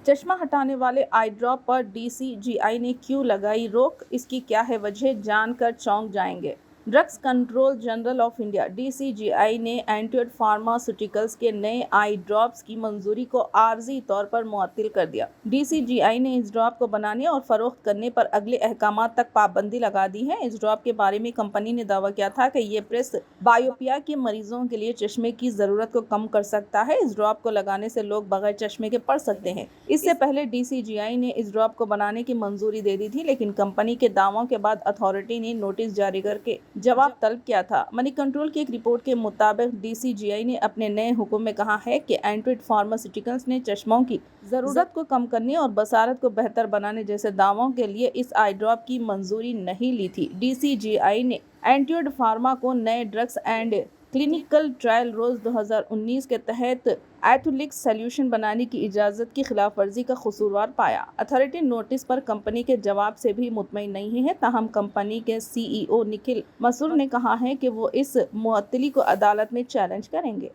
چشمہ ہٹانے والے I drop per D C G I نے کیوں لگائی روک؟ اس کی کیا ہے وجہ؟ جان کر چونک جائیں گے۔ Drugs Control General of India D C G I نے اینٹیڈ فارماسیوٹیکلز کے نئے آئی ڈراپس کی منظوری کو عارضی طور پر معطل کر دیا۔ ڈی سی جی آئی نے اس ڈراپ کو بنانے اور فروخت کرنے پر اگلے احکامات تک پابندی لگا دی ہے۔ اس ڈراپ کے بارے میں کمپنی نے دعویٰ کیا تھا کہ یہ پریس بائیوپیا کے مریضوں کے لیے چشمے کی ضرورت کو کم کر سکتا ہے۔ اس ڈراپ کو لگانے سے لوگ بغیر چشمے کے پڑھ سکتے ہیں۔ اس سے پہلے ڈی سی جی آئی نے اس ڈراپ کو بنانے کی منظوری دے دی تھی، لیکن کمپنی کے دعووں کے بعد اتھارٹی نے نوٹس جاری کر کے جواب طلب کیا تھا۔ منی کنٹرول کی ایک رپورٹ کے مطابق ڈی سی جی آئی نے اپنے نئے حکم میں کہا ہے کہ اینٹیڈ فارماسیوٹیکلز نے چشموں کی ضرورت کو کم کرنے اور بصارت کو بہتر بنانے جیسے دعووں کے لیے اس آئی ڈراپ کی منظوری نہیں لی تھی۔ ڈی سی جی آئی نے اینٹیڈ فارما کو نئے drugs and clinical trial rules 2019 کے تحت ایتھولکس سلیوشن بنانے کی اجازت کی خلاف ورزی کا قصوروار پایا۔ اتھارٹی نوٹس پر کمپنی کے جواب سے بھی مطمئن نہیں ہے، تاہم کمپنی کے سی ای او نکھل مسرور نے کہا ہے کہ وہ اس معطلی کو عدالت میں چیلنج کریں گے۔